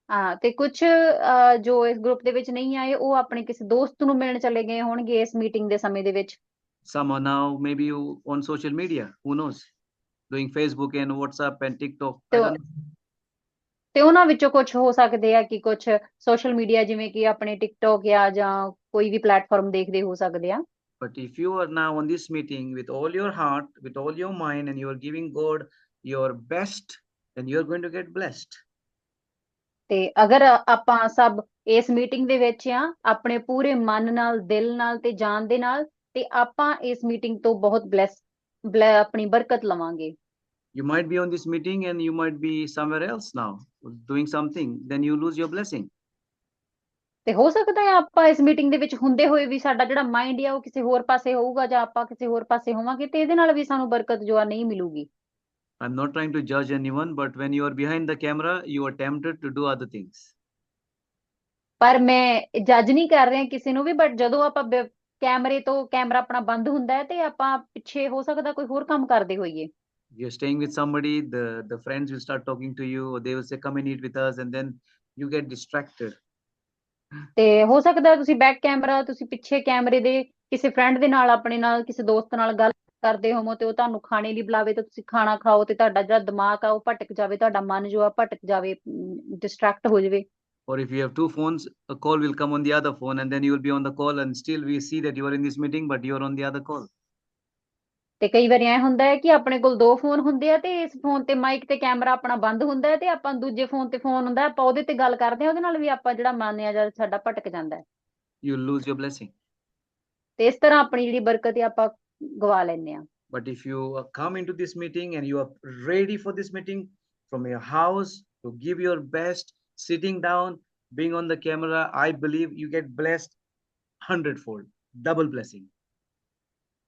ਹਾਂ, ਤੇ ਕੁਝ ਜੋ ਇਸ ਗਰੁੱਪ ਦੇ ਵਿੱਚ ਨਹੀਂ ਆਏ ਉਹ ਆਪਣੇ ਕਿਸੇ ਦੋਸਤ ਨੂੰ ਮਿਲਣ ਚਲੇ ਗਏ ਹੋਣਗੇ ਇਸ ਮੀਟਿੰਗ ਦੇ ਸਮੇਂ ਦੇ ਵਿੱਚ। Some are now maybe on social media, who knows, doing Facebook and WhatsApp and TikTok. I don't know. ਤੇ ਉਹਨਾਂ ਵਿੱਚੋਂ ਕੁਝ ਹੋ ਸਕਦੇ ਆ ਕਿ ਕੁਝ ਸੋਸ਼ਲ ਮੀਡੀਆ ਜਿਵੇਂ ਕਿ ਆਪਣੇ ਟਿਕਟੋਕ ਜਾਂ ਕੋਈ ਵੀ ਪਲੇਟਫਾਰਮ ਦੇਖਦੇ ਹੋ ਸਕਦੇ ਆ। But if you are now on this meeting with all your heart, with all your mind, and you are giving God your best, then you are going to get blessed. ਤੇ ਅਗਰ ਆਪਾਂ ਸਭ ਇਸ ਮੀਟਿੰਗ ਦੇ ਵਿੱਚ ਆ ਆਪਣੇ ਪੂਰੇ ਮਨ ਨਾਲ, ਦਿਲ ਨਾਲ ਤੇ ਜਾਨ ਦੇ ਨਾਲ, ਤੇ ਆਪਾਂ ਇਸ ਮੀਟਿੰਗ ਤੋਂ ਬਹੁਤ ਆਪਣੀ ਬਰਕਤ ਲਵਾਂਗੇ। You might be on this meeting and you might be somewhere else now doing something, then you lose your blessing. ਤੇ ਹੋ ਸਕਦਾ ਹੈ ਆਪਾਂ ਇਸ ਮੀਟਿੰਗ ਦੇ ਵਿੱਚ ਹੁੰਦੇ ਹੋਏ ਵੀ ਸਾਡਾ ਜਿਹੜਾ ਮਾਈਂਡ ਆ ਉਹ ਕਿਸੇ ਹੋਰ ਪਾਸੇ ਹੋਊਗਾ, ਜਾਂ ਆਪਾਂ ਕਿਸੇ ਹੋਰ ਪਾਸੇ ਹੋਵਾਂਗੇ, ਤੇ ਇਹਦੇ ਨਾਲ ਵੀ ਸਾਨੂੰ ਬਰਕਤ ਜੋ ਆ ਨਹੀਂ ਮਿਲੂਗੀ। I'm not trying to judge anyone, but when you are behind the camera, you are tempted to do other things. ਪਰ ਮੈਂ ਜੱਜ ਨਹੀਂ ਕਰ ਰਿਹਾ ਕਿਸੇ ਨੂੰ ਵੀ, ਬਟ ਜਦੋਂ ਆਪਾਂ ਕੈਮਰਾ ਆਪਣਾ ਬੰਦ ਹੁੰਦਾ ਹੈ ਤੇ ਆਪਾਂ ਪਿੱਛੇ ਹੋ ਸਕਦਾ ਕੋਈ ਹੋਰ ਕੰਮ ਕਰਦੇ ਹੋਈਏ। You're staying with somebody, the friends will start talking to you, or they will say, come and eat with us, and then you get distracted. ਤੇ ਹੋ ਸਕਦਾ ਤੁਸੀਂ ਬੈਕ ਕੈਮਰਾ, ਤੁਸੀਂ ਪਿੱਛੇ ਕੈਮਰੇ ਦੇ ਕਿਸੇ ਫਰੈਂਡ ਦੇ ਨਾਲ, ਆਪਣੇ ਨਾਲ, ਕਿਸੇ ਦੋਸਤ ਨਾਲ ਗੱਲ ਕਰਦੇ ਹੋਵੋ ਤੇ ਉਹ ਤੁਹਾਨੂੰ ਖਾਣੇ ਲਈ ਬੁਲਾਵੇ ਤੇ ਤੁਸੀਂ ਖਾਣਾ ਖਾਓ ਤੇ ਤੁਹਾਡਾ ਜਿਹੜਾ ਦਿਮਾਗ ਆ ਉਹ ਭਟਕ ਜਾਵੇ, ਤੁਹਾਡਾ ਮਨ ਜੋ ਆ ਭਟਕ ਜਾਵੇ, ਡਿਸਟਰੈਕਟ ਹੋ ਜਾਵੇ। Or if you have two phones, a call will come on the other phone, and then you will be on the call, and still we see that you are in this meeting, but you are on the other call. ਤੇ ਕਈ ਵਾਰੀ ਐ ਹੁੰਦਾ ਹੈ ਕਿ ਆਪਣੇ ਕੋਲ ਦੋ ਫੋਨ ਹੁੰਦੇ ਆ ਤੇ ਇਸ ਫੋਨ ਤੇ ਮਾਈਕ ਤੇ ਕੈਮਰਾ ਆਪਣਾ ਬੰਦ ਹੁੰਦਾ ਹੈ ਤੇ ਆਪਾਂ ਦੂਜੇ ਫੋਨ ਤੇ ਫੋਨ ਹੁੰਦਾ, ਆਪਾਂ ਉਹਦੇ ਤੇ ਗੱਲ ਕਰਦੇ ਆ, ਉਹਦੇ ਨਾਲ ਵੀ ਆਪਾਂ ਜਿਹੜਾ ਮਨ ਆ ਜਾਂ ਸਾਡਾ ਭਟਕ ਜਾਂਦਾ ਹੈ। You lose your blessing. ਤੇ ਇਸ ਤਰ੍ਹਾਂ ਆਪਣੀ ਜਿਹੜੀ ਬਰਕਤ ਆ ਆਪਾਂ ਗਵਾ ਲੈਂਦੇ ਆ। But if you come into this meeting and you are ready for this meeting from your house to give your best, sitting down, being on the camera, I believe you get blessed 100-fold, double blessing.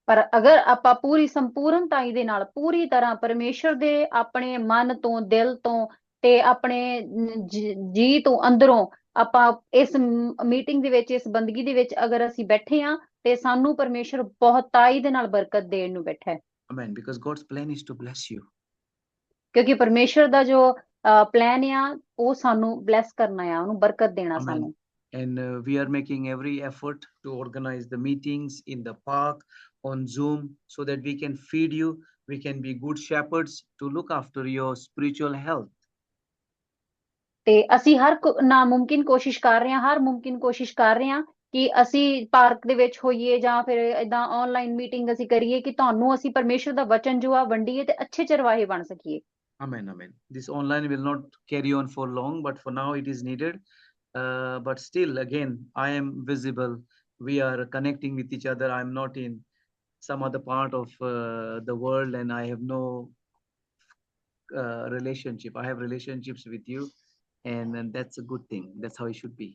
ਪਰ ਅਗਰ ਆਪਾਂ ਪੂਰੀ ਸੰਪੂਰਨਤਾਈ ਦੇ ਨਾਲ ਪੂਰੀ ਤਰ੍ਹਾਂ ਪਰਮੇਸ਼ਰ ਦੇ ਆਪਣੇ ਮਨ ਤੋਂ, ਦਿਲ ਤੋਂ ਤੇ ਆਪਣੇ ਜੀ ਤੋਂ ਅੰਦਰੋਂ ਆਪਾਂ ਇਸ ਮੀਟਿੰਗ ਦੇ ਵਿੱਚ, ਇਸ ਬੰਦਗੀ ਦੇ ਵਿੱਚ ਅਗਰ ਅਸੀਂ ਬੈਠੇ ਆ ਤੇ ਸਾਨੂੰ ਪਰਮੇਸ਼ਰ ਬਹੁਤਾਈ ਦੇ ਨਾਲ ਬਰਕਤ ਦੇਣ ਨੂੰ ਬੈਠਾ ਹੈ। Amen. Because God's plan is to bless you. ਕਿਉਂਕਿ ਪਰਮੇਸ਼ਰ ਦਾ ਜੋ ਪਲਾਨ ਆ ਉਹ ਸਾਨੂੰ ਬਲੈਸ ਕਰਨਾ ਆ, ਉਹਨੂੰ ਬਰਕਤ ਦੇਣਾ Amen. ਸਾਨੂੰ। And we are making every effort to organize the meetings in the park, on Zoom, so that we can feed you. We can be good shepherds to look after your spiritual health. ਤੇ ਅਸੀਂ ਹਰ ਨਾਮੁਮਕਿਨ ਕੋਸ਼ਿਸ਼ ਕਰ ਰਹੇ ਹਾਂ, ਹਰ ਮੁਮਕਿਨ ਕੋਸ਼ਿਸ਼ ਕਰ ਰਹੇ ਹਾਂ ਕਿ ਅਸੀਂ ਪਾਰਕ ਦੇ ਵਿੱਚ ਹੋਈਏ ਜਾਂ ਫਿਰ ਏਦਾਂ ਆਨਲਾਈਨ ਮੀਟਿੰਗ ਅਸੀਂ ਕਰੀਏ ਕਿ ਤੁਹਾਨੂੰ ਅਸੀਂ ਪਰਮੇਸ਼ਰ ਦਾ ਵਚਨ ਜੋ ਆ ਵੰਡੀਏ ਤੇ ਅੱਛੇ ਚਰਵਾਹੇ ਬਣ ਸਕੀਏ। Amen, amen. This online will not carry on for long, but for now it is needed. But still, again, I am visible. We are connecting with each other. I'm not in some other part of the world, and I have no relationship. I have relationships with you, and that's a good thing. That's how it should be.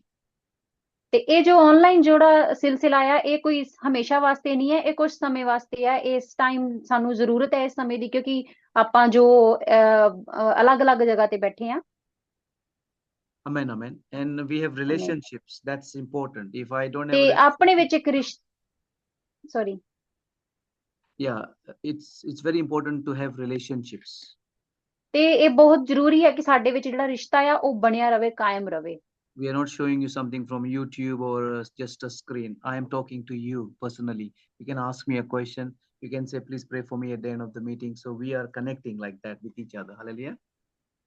ਤੇ ਇਹ ਜੋ ਆਨਲਾਈਨ ਜਿਹੜਾ ਸਿਲਸਿਲਾ ਆ ਇਹ ਕੋਈ ਹਮੇਸ਼ਾ ਵਾਸਤੇ ਨਹੀਂ ਹੈ, ਇਹ ਕੁਝ ਸਮੇਂ ਵਾਸਤੇ ਆ। ਇਸ ਟਾਈਮ ਸਾਨੂੰ ਜ਼ਰੂਰਤ ਹੈ ਇਸ ਸਮੇਂ ਦੀ, ਕਿਉਂਕਿ ਆਪਾਂ ਜੋ ਅਲੱਗ-ਅਲੱਗ ਜਗ੍ਹਾ ਤੇ ਬੈਠੇ ਆ। Amen, amen. And we have relationships. That's important. If I don't have ਤੇ ਆਪਣੇ ਵਿੱਚ ਇੱਕ sorry. Yeah, it's very important to have relationships. ਤੇ ਇਹ ਬਹੁਤ ਜ਼ਰੂਰੀ ਹੈ ਕਿ ਸਾਡੇ ਵਿੱਚ ਜਿਹੜਾ ਰਿਸ਼ਤਾ ਆ ਉਹ ਬਣਿਆ ਰਵੇ, ਕਾਇਮ ਰਵੇ। We are not showing you something from YouTube or just a screen. I am talking to you personally. You can ask me a question. You can say, please pray for me at the end of the meeting. So we are connecting like that with each other. Hallelujah.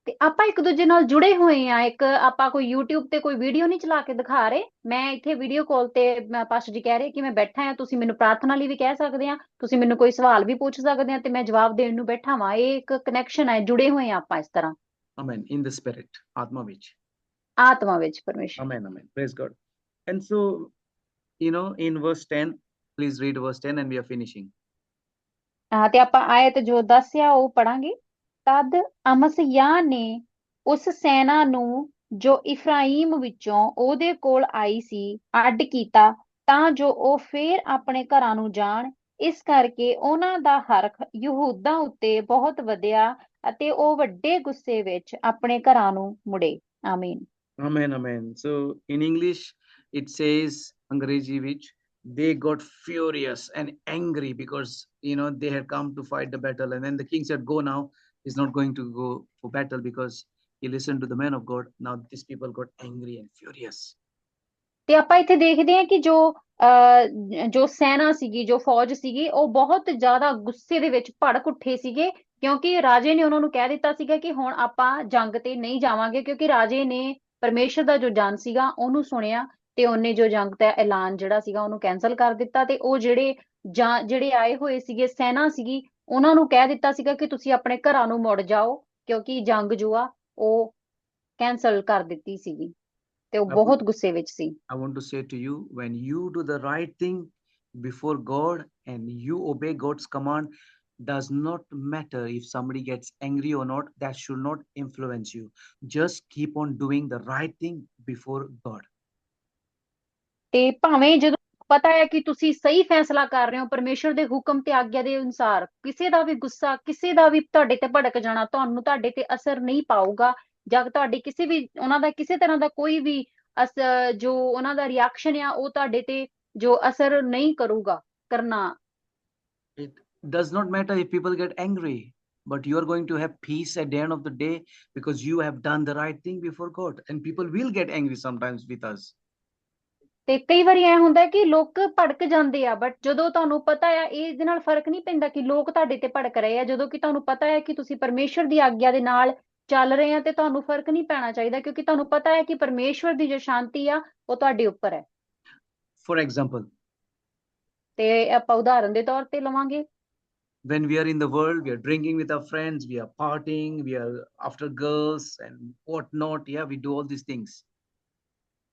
ਤੇ ਆਪਾਂ ਇੱਕ ਦੂਜੇ ਨਾਲ ਜੁੜੇ ਹੋਏ ਆ। ਇੱਕ ਆਪਾਂ ਕੋਈ YouTube ਤੇ ਕੋਈ ਵੀਡੀਓ ਨਹੀਂ ਚਲਾ ਕੇ ਦਿਖਾ ਰਹੇ। ਮੈਂ ਇੱਥੇ ਵੀਡੀਓ ਕਾਲ ਤੇ ਪਾਸਟਰ ਜੀ ਕਹਿ ਰਹੇ ਕਿ ਮੈਂ ਬੈਠਾ ਆ, ਤੁਸੀਂ ਮੈਨੂੰ ਪ੍ਰਾਰਥਨਾ ਲਈ ਵੀ ਕਹਿ ਸਕਦੇ ਆ, ਤੁਸੀਂ ਮੈਨੂੰ ਕੋਈ ਸਵਾਲ ਵੀ ਪੁੱਛ ਸਕਦੇ ਆ ਤੇ ਮੈਂ ਜਵਾਬ ਦੇਣ ਨੂੰ ਬੈਠਾ ਵਾਂ। ਇਹ ਇੱਕ ਕਨੈਕਸ਼ਨ ਹੈ, ਜੁੜੇ ਹੋਏ ਆ ਆਪਾਂ ਇਸ ਤਰ੍ਹਾਂ। Amen. In the spirit, Atma vich. ਆਤਮਾ ਵਿੱਚ ਪਰਮੇਸ਼ਰ। Amen, amen. Praise God. And so, in verse 10, please read verse 10 and we are finishing. ਤੇ ਆਪਾਂ ਆਇਤ ਜੋ 10 ਆ ਉਹ ਪੜਾਂਗੇ। ਤਦ ਅਮਸਯਾਹ ਨੇ ਉਸ ਸੈਨਾ ਨੂੰ ਜੋ ਇਫਰਾਈਮ ਵਿੱਚੋਂ ਉਹਦੇ ਕੋਲ ਆਈ ਸੀ ਅੱਡ ਕੀਤਾ, ਤਾਂ ਜੋ ਉਹ ਫੇਰ ਆਪਣੇ ਘਰਾਂ ਨੂੰ ਜਾਣ। ਇਸ ਕਰਕੇ ਉਹਨਾਂ ਦਾ ਹਰਖ ਯਹੂਦਾ ਉੱਤੇ ਬਹੁਤ ਵਧਿਆ ਅਤੇ ਉਹ ਵੱਡੇ ਗੁੱਸੇ ਵਿੱਚ ਆਪਣੇ ਘਰਾਂ ਨੂੰ ਮੁੜੇ। ਆਮੀਨ। Amen, amen. So in English, it says, Angrezi which they got furious and angry because, they had come to fight the battle. And then the king said, go now. He's not going to go for battle because he listened to the man of God. Now these people got angry and furious. ਤੇ ਆਪਾਂ ਇੱਥੇ ਦੇਖਦੇ ਹਾਂ ਕਿ ਜੋ ਸੈਨਾ ਸੀਗੀ, ਜੋ ਫੌਜ ਸੀਗੀ, ਉਹ ਬਹੁਤ ਜ਼ਿਆਦਾ ਗੁੱਸੇ ਦੇ ਵਿੱਚ ਭੜਕ ਉੱਠੇ ਸੀਗੇ, ਕਿਉਂਕਿ ਰਾਜੇ ਨੇ ਉਹਨਾਂ ਨੂੰ ਕਹਿ ਦਿੱਤਾ ਸੀਗਾ ਕਿ ਹੁਣ ਆਪਾਂ ਜੰਗ ਤੇ ਨਹੀਂ ਜਾਵਾਂਗੇ, ਕਿਉਂਕਿ ਰਾਜੇ ਨੇ ਪਰਮੇਸ਼ਰ ਦਾ ਜੋ ਜਨ ਸੀਗਾ ਉਹਨੂੰ ਸੁਣਿਆ ਤੇ ਉਹਨੇ ਜੋ ਜੰਗ ਦਾ ਐਲਾਨ ਜਿਹੜਾ ਸੀਗਾ ਉਹਨੂੰ ਕੈਂਸਲ ਕਰ ਦਿੱਤਾ। ਤੇ ਉਹ ਜਿਹੜੇ ਆਏ ਹੋਏ ਸੀਗੇ, ਸੈਨਾ ਸੀਗੀ, ਉਹਨਾਂ ਨੂੰ ਕਹਿ ਦਿੱਤਾ ਸੀਗਾ ਕਿ ਤੁਸੀਂ ਆਪਣੇ ਘਰਾਂ ਨੂੰ ਮੁੜ ਜਾਓ, ਕਿਉਂਕਿ ਜੰਗ ਜੋ ਆ ਉਹ ਕੈਂਸਲ ਕਰ ਦਿੱਤੀ ਸੀਗੀ ਤੇ ਉਹ ਬਹੁਤ ਗੁੱਸੇ ਵਿੱਚ ਸੀ। I want to say to you, when you do the right thing before God and you obey God's command, does not matter if somebody gets angry or not. That should not influence you. Just keep on doing the right thing before God. ਤੇ ਭਾਵੇਂ ਜਦੋਂ ਪਤਾ ਹੈ ਕਿ ਤੁਸੀਂ ਸਹੀ ਫੈਸਲਾ ਕਰ ਰਹੇ ਹੋ ਪਰਮੇਸ਼ਰ ਦੇ ਹੁਕਮ ਤੇ ਆਗਿਆ ਦੇ ਅਨੁਸਾਰ, ਕਿਸੇ ਦਾ ਵੀ ਗੁੱਸਾ, ਕਿਸੇ ਦਾ ਵੀ ਤੁਹਾਡੇ ਤੇ ਭੜਕ ਜਾਣਾ ਤੁਹਾਡੇ ਤੇ ਅਸਰ ਨਹੀਂ ਪਾਊਗਾ, ਜਾਂ ਤੁਹਾਡੀ ਉਹਨਾਂ ਦਾ ਕਿਸੇ ਤਰ੍ਹਾਂ ਦਾ ਕੋਈ ਵੀ ਜੋ ਉਹਨਾਂ ਦਾ ਰਿਐਕਸ਼ਨ ਆ ਉਹ ਤੁਹਾਡੇ ਤੇ ਜੋ ਅਸਰ ਨਹੀਂ ਕਰੂਗਾ ਕਰਨਾ। It does not matter if people get angry. but you are going to have peace at the end of the day because you have done the right thing before God. And people will get angry sometimes with us. ਤੇ ਕਈ ਵਾਰੀ ਐ ਹੁੰਦਾ ਕਿ ਲੋਕ ਭੜਕ ਜਾਂਦੇ ਆ, ਬਟ ਜਦੋਂ ਤੁਹਾਨੂੰ ਪਤਾ ਆ, ਇਹਦੇ ਨਾਲ ਫਰਕ ਨਹੀਂ ਪੈਂਦਾ ਕਿ ਲੋਕ ਤੁਹਾਡੇ ਤੇ ਭੜਕ ਰਹੇ ਆ। ਜਦੋਂ ਕਿ ਤੁਹਾਨੂੰ ਪਤਾ ਹੈ ਕਿ ਤੁਸੀਂ ਪਰਮੇਸ਼ਵਰ ਦੀ ਆਗਿਆ ਦੇ ਨਾਲ ਚੱਲ ਰਹੇ ਆ, ਤੇ ਤੁਹਾਨੂੰ ਫਰਕ ਨਹੀਂ ਪੈਣਾ ਚਾਹੀਦਾ, ਕਿਉਂਕਿ ਤੁਹਾਨੂੰ ਪਤਾ ਹੈ ਕਿ ਪਰਮੇਸ਼ਵਰ ਦੀ ਜੋ ਸ਼ਾਂਤੀ ਆ ਉਹ ਤੁਹਾਡੇ ਉੱਪਰ ਹੈ। For example, ਤੇ ਆਪਾਂ ਉਦਾਹਰਨ ਦੇ ਤੌਰ ਤੇ ਲਵਾਂਗੇ, when we are in the world, we are drinking with our friends, we are partying, we are after girls and whatnot. Yeah, we do all these things.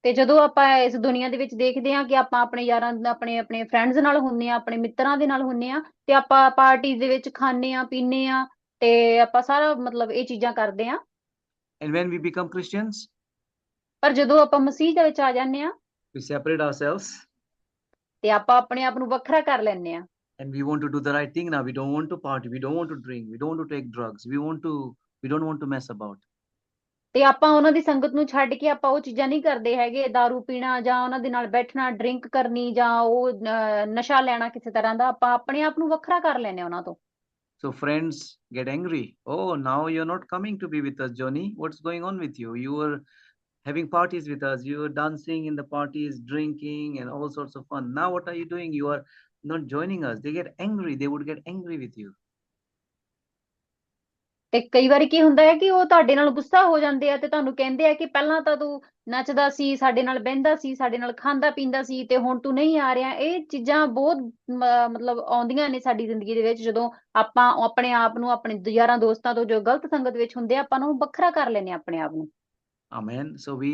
ਤੇ ਜਦੋਂ ਆਪਾਂ ਇਸ ਦੁਨੀਆ ਦੇ ਵਿੱਚ ਦੇਖਦੇ ਹਾਂ ਕਿ ਆਪਾਂ ਆਪਣੇ ਯਾਰਾਂ, ਆਪਣੇ ਆਪਣੇ ਫਰੈਂਡਸ ਨਾਲ ਹੁੰਨੇ ਆ, ਆਪਣੇ ਮਿੱਤਰਾਂ ਦੇ ਨਾਲ ਹੁੰਨੇ ਆ, ਤੇ ਆਪਾਂ ਪਾਰਟੀ ਦੇ ਵਿੱਚ ਖਾਂਦੇ ਆ, ਪੀਂਦੇ ਆ, ਤੇ ਆਪਾਂ ਸਾਰਾ ਮਤਲਬ ਇਹ ਚੀਜ਼ਾਂ ਕਰਦੇ ਆ। And when we become Christians, ਪਰ ਜਦੋਂ ਆਪਾਂ ਮਸੀਹ ਦੇ ਵਿੱਚ ਆ ਜਾਂਦੇ ਆ, we separate ourselves ਤੇ ਆਪਾਂ ਆਪਣੇ ਆਪ ਨੂੰ ਵੱਖਰਾ ਕਰ ਲੈਂਦੇ ਆ। and we want to do the right thing now. We don't want to party, we don't want to drink, we don't want to take drugs, we don't want to mess about. ਤੇ ਆਪਾਂ ਉਹਨਾਂ ਦੀ ਸੰਗਤ ਨੂੰ ਛੱਡ ਕੇ ਆਪਾਂ ਉਹ ਚੀਜ਼ਾਂ ਨਹੀਂ ਕਰਦੇ ਹੈਗੇ, ਦਾਰੂ ਪੀਣਾ ਜਾਂ ਉਹਨਾਂ ਦੇ ਨਾਲ ਬੈਠਣਾ, ਡਰਿੰਕ ਕਰਨੀ, ਜਾਂ ਉਹ ਨਸ਼ਾ ਲੈਣਾ ਕਿਸੇ ਤਰ੍ਹਾਂ ਦਾ। ਆਪਾਂ ਆਪਣੇ ਆਪ ਨੂੰ ਵੱਖਰਾ ਕਰ ਲੈਂਦੇ ਆ ਉਹਨਾਂ ਤੋਂ। So friends get angry. Oh, now you're not coming to be with us, Johnny. What's going on with you? You were having parties with us. You were dancing in the parties, drinking, and all sorts of fun. Now what are you doing? You are not joining us. They get angry. They would get angry with you. ਤੇ ਕਈ ਵਾਰੀ ਕੀ ਹੁੰਦਾ ਹੈ ਕਿ ਉਹ ਤੁਹਾਡੇ ਨਾਲ ਗੁੱਸਾ ਹੋ ਜਾਂਦੇ ਆ, ਤੇ ਤੁਹਾਨੂੰ ਕਹਿੰਦੇ ਆ ਕਿ ਪਹਿਲਾਂ ਤਾਂ ਤੂੰ ਨੱਚਦਾ ਸੀ, ਸਾਡੇ ਨਾਲ ਬਹਿੰਦਾ ਸੀ, ਸਾਡੇ ਨਾਲ ਖਾਂਦਾ ਪੀਂਦਾ ਸੀ, ਤੇ ਹੁਣ ਤੂੰ ਨਹੀਂ ਆ ਰਿਹਾ। ਇਹ ਚੀਜ਼ਾਂ ਬਹੁਤ ਮਤਲਬ ਆਉਂਦੀਆਂ ਨੇ ਸਾਡੀ ਜ਼ਿੰਦਗੀ ਦੇ ਵਿੱਚ, ਜਦੋਂ ਆਪਾਂ ਆਪਣੇ ਆਪ ਨੂੰ, ਆਪਣੇ ਯਾਰਾਂ ਦੋਸਤਾਂ ਤੋਂ ਜੋ ਗਲਤ ਸੰਗਤ ਵਿੱਚ ਹੁੰਦੇ ਆ, ਆਪਾਂ ਨੂੰ ਵੱਖਰਾ ਕਰ ਲੈਨੇ ਆਪਣੇ ਆਪ ਨੂੰ। Amen. So we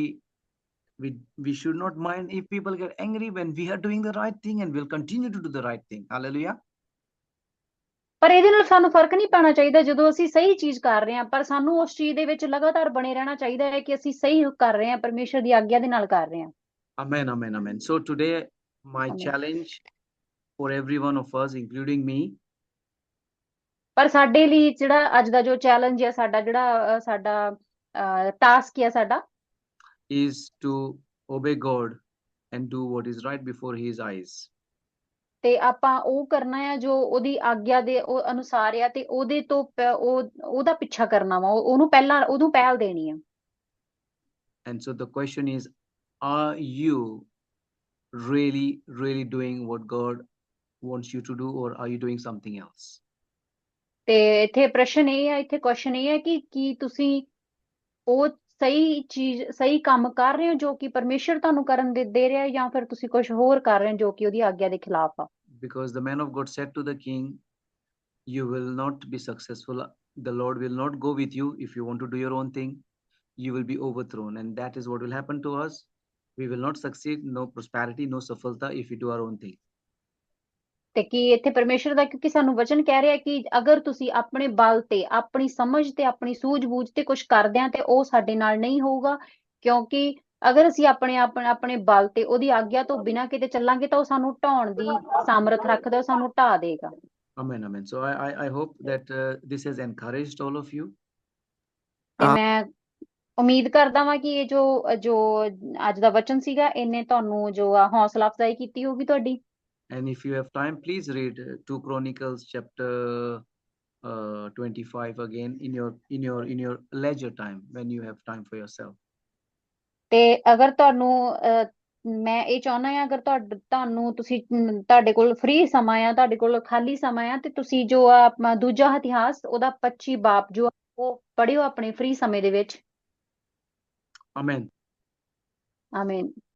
should not mind if people get angry when we are doing the right thing, and we'll continue to do the right thing. Hallelujah. ਪਰ ਇਹਦੇ ਨਾਲ ਸਾਨੂੰ ਫਰਕ ਨਹੀਂ ਪੈਣਾ ਚਾਹੀਦਾ ਜਦੋਂ ਅਸੀਂ ਸਹੀ ਚੀਜ਼ ਕਰ ਰਹੇ ਹਾਂ, ਪਰ ਸਾਨੂੰ ਉਸ ਚੀਜ਼ ਦੇ ਵਿੱਚ ਲਗਾਤਾਰ ਬਣੇ ਰਹਿਣਾ ਚਾਹੀਦਾ ਹੈ ਕਿ ਅਸੀਂ ਸਹੀ ਕਰ ਰਹੇ ਹਾਂ, ਪਰਮੇਸ਼ਰ ਦੀ ਆਗਿਆ ਦੇ ਨਾਲ ਕਰ ਰਹੇ ਹਾਂ। Amen, amen, amen. So today my Amen. challenge for every one of us, including me, ਪਰ ਸਾਡੇ ਲਈ ਜਿਹੜਾ ਅੱਜ ਦਾ ਜੋ ਚੈਲੰਜ ਹੈ, ਸਾਡਾ ਜਿਹੜਾ ਸਾਡਾ ਟਾਸਕ ਹੈ ਸਾਡਾ, is to obey God and do what is right before His eyes. ਤੇ ਆਪਾਂ ਉਹ ਕਰਨਾ ਹੈ ਜੋ ਉਹਦੀ ਆਗਿਆ ਦੇ ਉਹ ਅਨੁਸਾਰ ਆ, ਤੇ ਉਹਦੇ ਤੋਂ ਉਹਦਾ ਪਿੱਛਾ ਕਰਨਾ ਵਾ, ਉਹਨੂੰ ਪਹਿਲ ਦੇਣੀ ਆ। And so the question is, are you really doing what God wants you to do, or are you doing something else? ਤੇ ਇੱਥੇ ਪ੍ਰਸ਼ਨ ਇਹ ਹੈ, ਇੱਥੇ ਕੁਐਸਚਨ ਇਹ ਹੈ ਕਿ ਕੀ ਤੁਸੀਂ ਉਹ ਸਹੀ ਚੀਜ਼, ਸਹੀ ਕੰਮ ਕਰ ਰਹੇ ਹੋ ਜੋ ਕਿ ਪਰਮੇਸ਼ਰ ਤੁਹਾਨੂੰ ਕਰਨ ਦੇ ਰਿਹਾ ਹੈ, ਜਾਂ ਫਿਰ ਤੁਸੀਂ ਕੁਝ ਹੋਰ ਕਰ ਰਹੇ ਹੋ ਜੋ ਕਿ ਉਹਦੀ ਆਗਿਆ ਦੇ ਖਿਲਾਫ ਆ। Because the man of God said to the king, you will not be successful. The Lord will not go with you. If you want to do your own thing, you will be overthrown. And that is what will happen to us. We will not succeed, no prosperity, no safalta if we do our own thing. ਤੇ ਕੀ ਇੱਥੇ ਪਰਮੇਸ਼ਰ ਦਾ, ਕਿਉਂਕਿ ਸਾਨੂੰ ਵਚਨ ਕਹਿ ਰਿਹਾ ਕਿ ਅਗਰ ਤੁਸੀਂ ਆਪਣੇ ਬਲ ਤੇ, ਆਪਣੀ ਸਮਝ ਤੇ, ਆਪਣੀ ਸੂਝ-ਬੂਝ ਤੇ ਕੁਝ ਕਰਦੇ ਆ, ਤੇ ਉਹ ਸਾਡੇ ਨਾਲ ਨਹੀਂ ਹੋਊਗਾ। ਕਿਉਂਕਿ ਅਗਰ ਅਸੀਂ ਆਪਣੇ ਬਲ ਤੇ ਉਹਦੀ ਆਗਿਆ ਤੋਂ ਬਿਨਾਂ ਕਿਤੇ ਚੱਲਾਂਗੇ, ਤਾਂ ਉਹ ਸਾਨੂੰ ਢਾਉਣ ਦੀ ਸਾਮਰਥ ਰੱਖਦਾ, ਉਹ ਸਾਨੂੰ ਢਾ ਦੇਗਾ। Amen, amen. So I hope that this has encouraged all of you. ਤੇ ਮੈਂ ਉਮੀਦ ਕਰਦਾ ਵਾਂ ਕਿ ਇਹ ਜੋ ਅੱਜ ਦਾ ਵਚਨ ਸੀਗਾ, ਇਹਨੇ ਤੁਹਾਨੂੰ ਜੋ ਹੌਸਲਾ ਅਫਜ਼ਾਈ ਕੀਤੀ ਹੋਊਗੀ ਤੁਹਾਡੀ। And if you have time, please read 2 Chronicles chapter 25 again in your leisure time, when you have time for yourself. ਤੇ ਅਗਰ ਤੁਹਾਨੂੰ ਮੈਂ ਇਹ ਚਾਹੁੰਦਾ ਹਾਂ, ਅਗਰ ਤੁਹਾਨੂੰ ਤੁਹਾਡੇ ਕੋਲ ਫ੍ਰੀ ਸਮਾਂ ਆ, ਤੁਹਾਡੇ ਕੋਲ ਖਾਲੀ ਸਮਾਂ ਆ, ਤੇ ਤੁਸੀਂ ਜੋ ਦੂਜਾ ਇਤਿਹਾਸ ਉਹਦਾ 25 ਬਾਬ ਜੋ ਉਹ ਪੜ੍ਹਿਓ ਆਪਣੇ ਫ੍ਰੀ ਸਮੇਂ ਦੇ ਵਿੱਚ। Amen. ਆਮੀਨ।